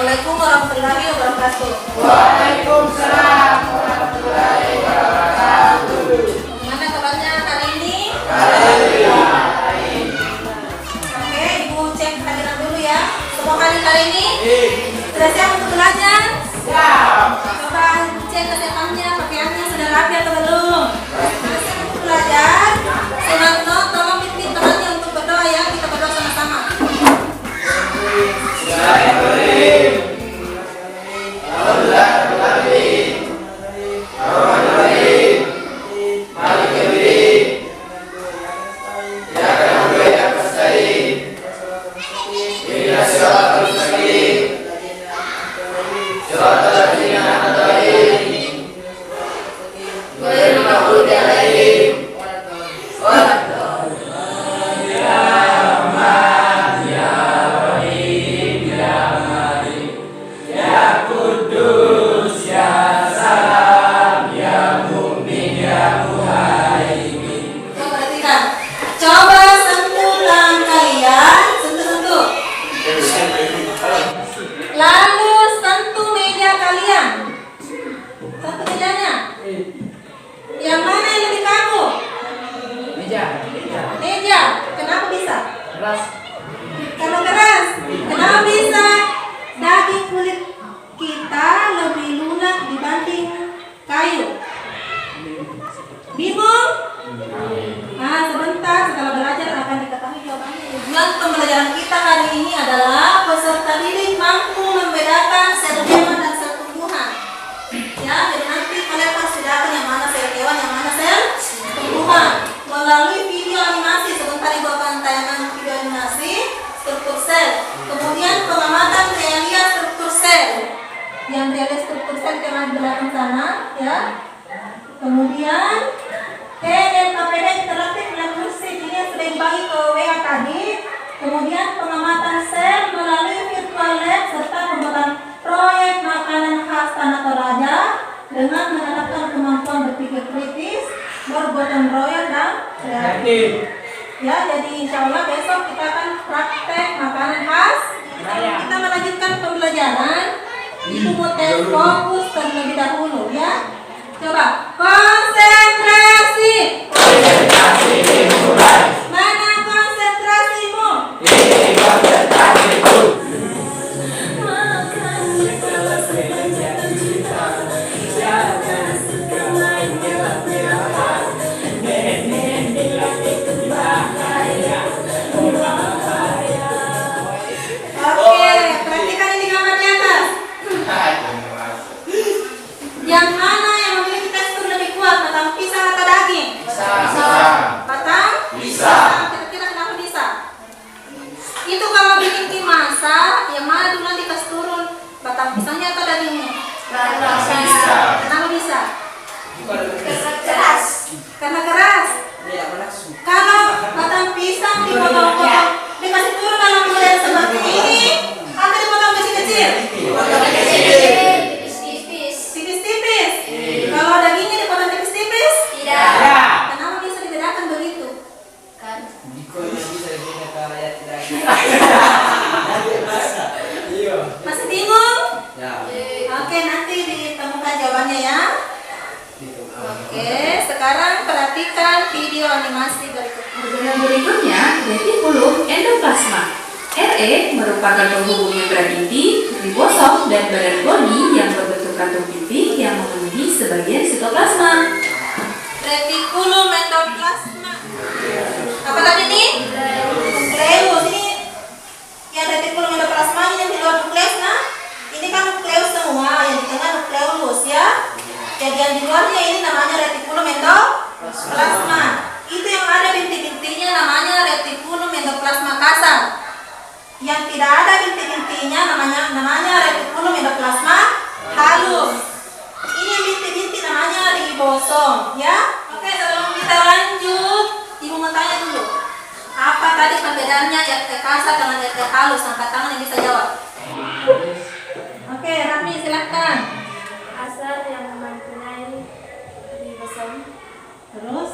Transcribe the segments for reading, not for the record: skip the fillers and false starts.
Assalamualaikum warahmatullahi wabarakatuh. Waalaikumsalam warahmatullahi wabarakatuh. Gimana kabarnya hari ini? Oke, Ibu cek hadiran dulu ya. Semua hari ini sudah siap untuk belajar? Siap. Coba cek kesiapannya, pakaiannya sudah rapi atau belum? Sudah siap untuk belajar? Sunatno, tolong pimpin temannya untuk berdoa ya. Kita berdoa sama-sama. Karena keras. Kenapa bisa? Daging kulit kita lebih lunak dibanding kayu. Bingung? Nah, sebentar setelah belajar akan diketahui jawabannya. Tujuan pembelajaran kita hari ini adalah peserta didik mampu membedakan sel hewan dan sel tumbuhan. Ya, jadi nanti kalian harus bedakan yang mana sel hewan, yang mana sel tumbuhan melalui video animasi. Sebentar Ibu akan tayangkan video animasi struktur sel. Kemudian pengamatan realia struktur sel. Yang realia struktur sel yang di belakang sana, ya. Kemudian PDKPD interaktif lab musik ini yang sudah dibagi ke WA tadi. Kemudian pengamatan sel melalui virtual lab serta pembuatan proyek makanan khas Tanah Toraja dengan menerapkan kemampuan berpikir kritis, bergotong royong dan kreatif. Ya, jadi insya Allah besok kita akan praktek makanan khas. Kita melanjutkan pembelajaran. Ibu mau tes fokus terlebih dahulu ya. Coba konsentrasi. Konsentrasi dimulai. Mana konsentrasimu? Ini konsentrasiku. Oke, perhatikan ini gambar di atas. Yang mana yang memiliki tekstur lebih kuat, batang pisang atau daging? Batang? Pisang. Kira-kira kenapa bisa? Itu kalau bikin tim masak, yang mana dulu nanti kasih turun, batang pisangnya atau dagingnya? Batang pisang. Kenapa bisa? Keras. Karena keras. Kalau batang pisang dipotong-potong, dikasih turun dalam model seperti ini, atau dipotong kecil-kecil? Tipis-tipis. Kalau dagingnya dipotong tipis-tipis? Tidak. Kenapa bisa dibedakan begitu? Masih bingung? Oke, nanti ditemukan jawabannya ya. Oke, sekarang perhatikan video animasi berikut. Organan berikutnya retikulum endoplasma. RE merupakan penghubung membran inti, ribosom, dan badan bodi yang berbentuk kantung pipi yang memenuhi sebagian sitoplasma. Retikulum endoplasma. Apa tadi nih? Nukleus. Ini yang retikulum endoplasma ini yang di luar nukleus, nah. Ini kan nukleus semua, yang di tengah nukleus ya. Jadi yang di luarnya ini namanya retikulum endoplasma. Itu yang ada binti-bintinya namanya retikulum endoplasma kasar. Yang tidak ada binti-bintinya namanya retikulum endoplasma halus. Ini yang binti-binti namanya ribosom ya. Oke, sebelum kita lanjut, Ibu mau tanya dulu. Apa tadi perbedaannya RT kasar dengan RT halus? Angkat tangan yang bisa jawab. Oke, Raffi silahkan. Kasar yang mempunyai ribosom, Terus,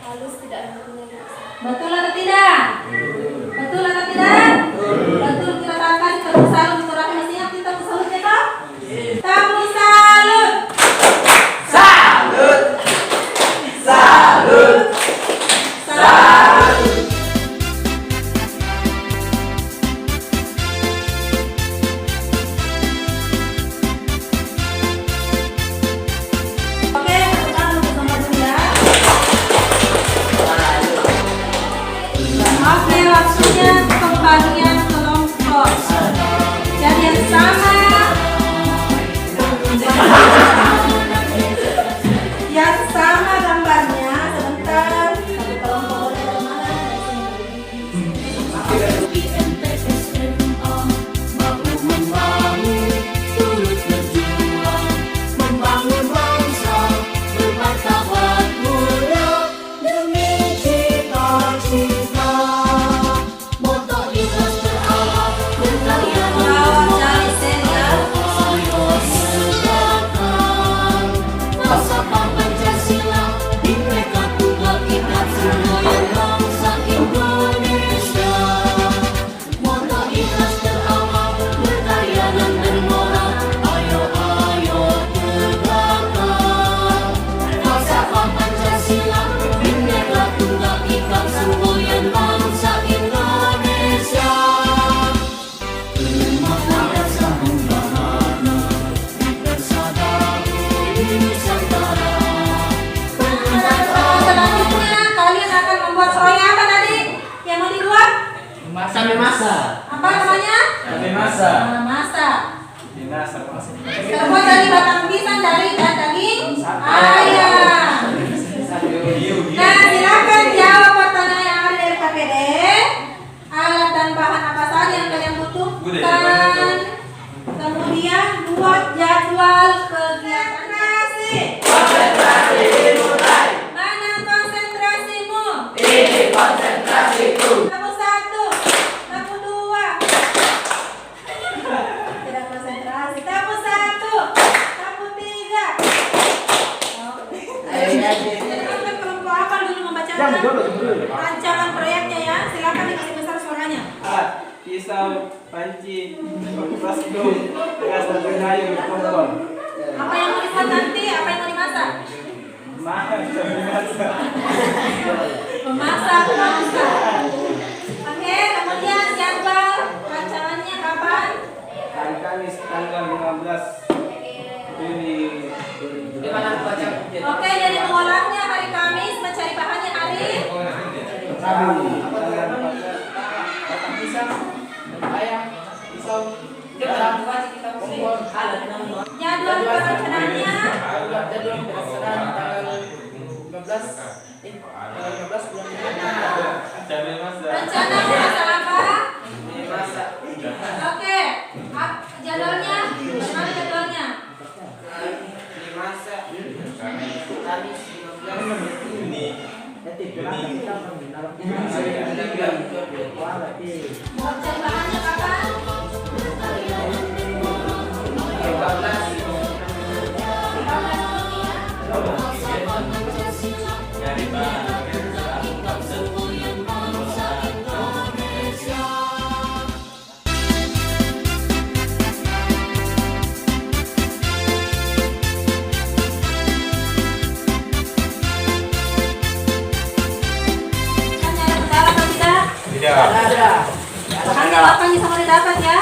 halus tidak mempunyai ribosom. betul atau tidak? Betul atau tidak? Betul. Kira salut itu rapi mestinya kita salut ya Kak? Tamu salut. Salut. Salut. Salut. Oke, tepuk tangan untuk nomor 2. Oke, waktunya pembagian kelompok. Dan yang sama gambarnya sebentar. Satu kelompok dari mana? Selanjutnya kalian akan membuat proyek apa tadi? Yang mau dibuat? Sampai masa. Apa namanya? Sampai masa. Masak. Dinasar masa. Terbuat dari batang pisang dan daging ayam. Nah, silakan jawab pertanyaan yang ada dari KPD. Alat dan bahan apa saja yang kalian butuhkan? Kemudian buat jadwal kegiatan nasi. Konsentrasi dimulai. Mana konsentrasimu? Ini konsentrasiku. Tamu 1, tamu 2. Tidak konsentrasi. Tamu 1, tamu 3. Silakan kelompok apa dulu membacakan rancangan proyeknya ya. Silakan dikasih besar suaranya. Pisau, panci, plastik, gas dan kayu, kompor. Apa yang mau dibuat nanti? Apa yang mau dimasak? Memasak. Oke, kemudian jadwal rancangannya kapan? Hari Kamis tanggal 15 Juni 2020. Oke, jadi mengolahnya hari Kamis, mencari bahannya hari Rabu tanggal 14. Batang pisang, ayam, pisau, kompor. jadwal perencanaannya. Jadwal pelaksanaan tanggal 15 bulan 5. Rencana masak apa? Masak. Oke, jadwalnya? Bagaimana jadwalnya? Masak. Kamis 15 Mau cari bahannya kapan? Tidak. Bahannya apa yang bisa didapat ya?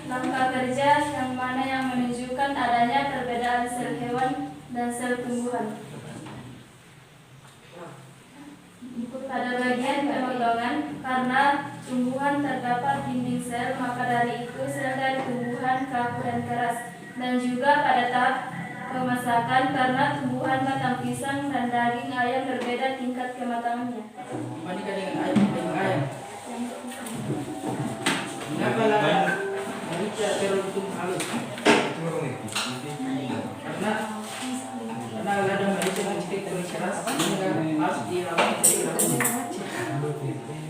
Langkah kerja yang mana yang menunjukkan adanya perbedaan sel hewan dan sel tumbuhan. Pada bagian pengembangan, karena tumbuhan terdapat dinding sel, maka dari itu sel dari tumbuhan kaku dan keras. Dan juga pada tahap kemasakan karena tumbuhan batang pisang dan daging ayam berbeda tingkat kematangannya. Dibandingkan dengan ayam. Mengapa merica teruntung halus? Karena ladang merica mencekik kuning keras sehingga harus dirawat dari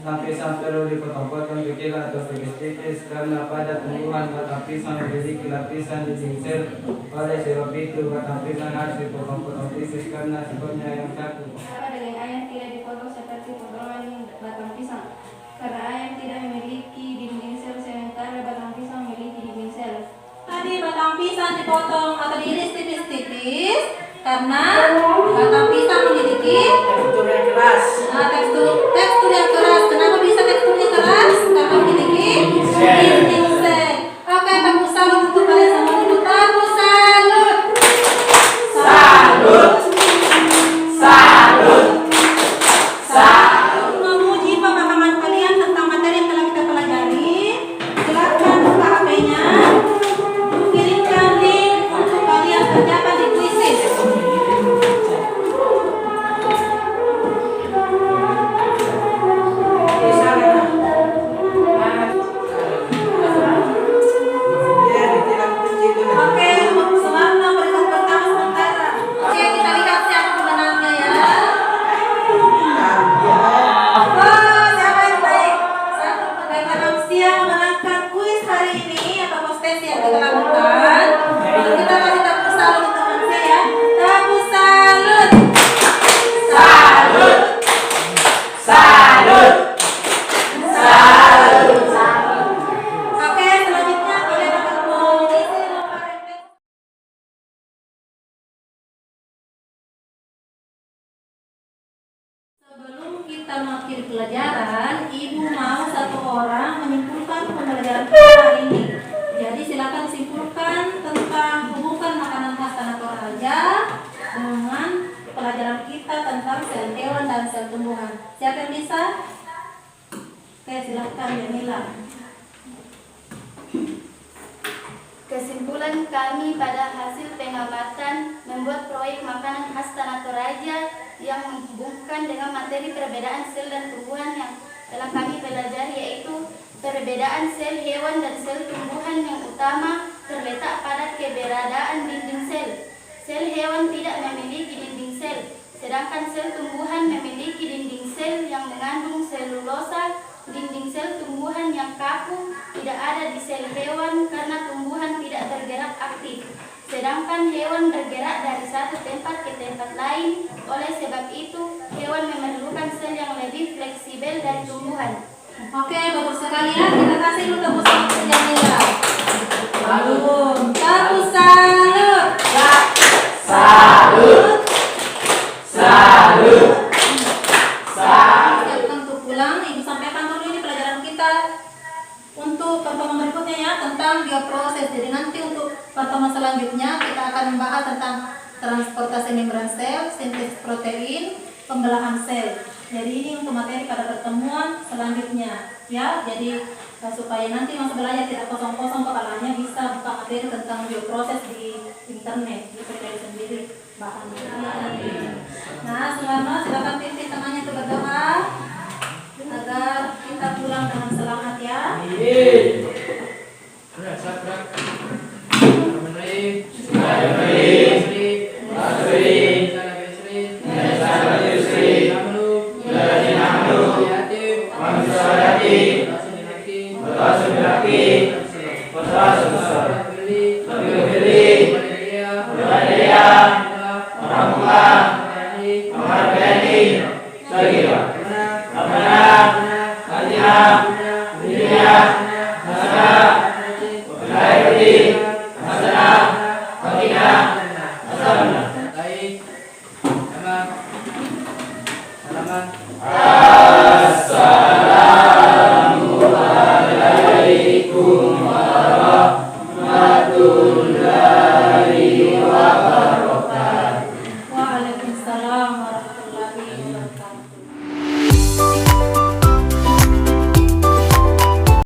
Batang pisang perlu dipotong-potong kecil atau tipis-tipis karena pada tumbuhan batang pisang memiliki lapisan dinding sel. Oleh sebab itu, batang pisang harus dipotong-potong tipis karena sifatnya yang kaku. Kenapa daging ayam tidak dipotong seperti potongan batang pisang? Karena ayam tidak memiliki dinding sel sementara batang pisang memiliki dinding sel. Tadi batang pisang dipotong atau diiris tipis-tipis karena batang pisang memiliki tekstur yang keras. tekstur yang keras. Kenapa bisa teksturnya keras? Karena memiliki dinding sel. Oke, tepuk salut untuk kalian semua dulu. Tepuk salut. Salut. Salut. Salut. Memuji pemahaman kalian tentang materi yang telah kita pelajari. Silakan buka HP-nya. Kirimkan link untuk kalian kerjakan di Quizizz. Oke, selanjutnya peringkat pertama sementara. Oke, kita lihat siapa pemenangnya ya. Oh, siapa yang baik? Satu pedagang manusia memenangkan kuis hari ini atau postesi yang kita lakukan. Lalu kita kasih tepuk salut untuk manusia ya. Tepuk salut. Salut. Salut. Salut. Oke, selanjutnya kalian akan mengisi nomor refleksi. Sebelum kita mengakhiri pelajaran, Ibu mau satu orang menyimpulkan pembelajaran kita hari ini. Jadi silakan simpulkan tentang hubungan makanan khas Tanah Toraja dengan pelajaran kita tentang sel hewan dan sel tumbuhan. Siapa yang bisa? Oke, silakan Jamila. Kesimpulan kami pada hasil pengamatan membuat proyek makanan khas Tanah Toraja yang menghubungkan dengan materi perbedaan sel dan tumbuhan yang telah kami pelajari, yaitu perbedaan sel hewan dan sel tumbuhan yang utama terletak pada keberadaan dinding sel. Sel hewan tidak memiliki dinding sel, sedangkan sel tumbuhan memiliki dinding sel yang mengandung selulosa. Dinding sel tumbuhan yang kaku tidak ada di sel hewan karena tumbuhan tidak bergerak aktif. Sedangkan hewan bergerak dari satu tempat ke tempat lain. Oleh sebab itu, hewan memerlukan sel yang lebih fleksibel dari tumbuhan. Oke, bagus sekali ya. Kita kasih dulu tepuk salut untuk Jamila. Salut. Tepuk salut. Salut. Salut. Siapkan untuk pulang. Ibu sampaikan dulu ini pelajaran kita untuk pertemuan berikutnya ya tentang bioproses. Jadi nanti untuk pertemuan selanjutnya kita akan membahas tentang transportasi membran sel, sintesis protein, pembelahan sel. Jadi ini untuk materi pada pertemuan selanjutnya ya. Jadi supaya nanti masa belajar tidak kosong-kosong, kepalanya bisa buka materi tentang bioproses di internet, dipelajari sendiri bahan-bahannya. Nah, selama silakan pimpin tangannya untuk berdoa agar kita pulang dengan selamat ya. Manusia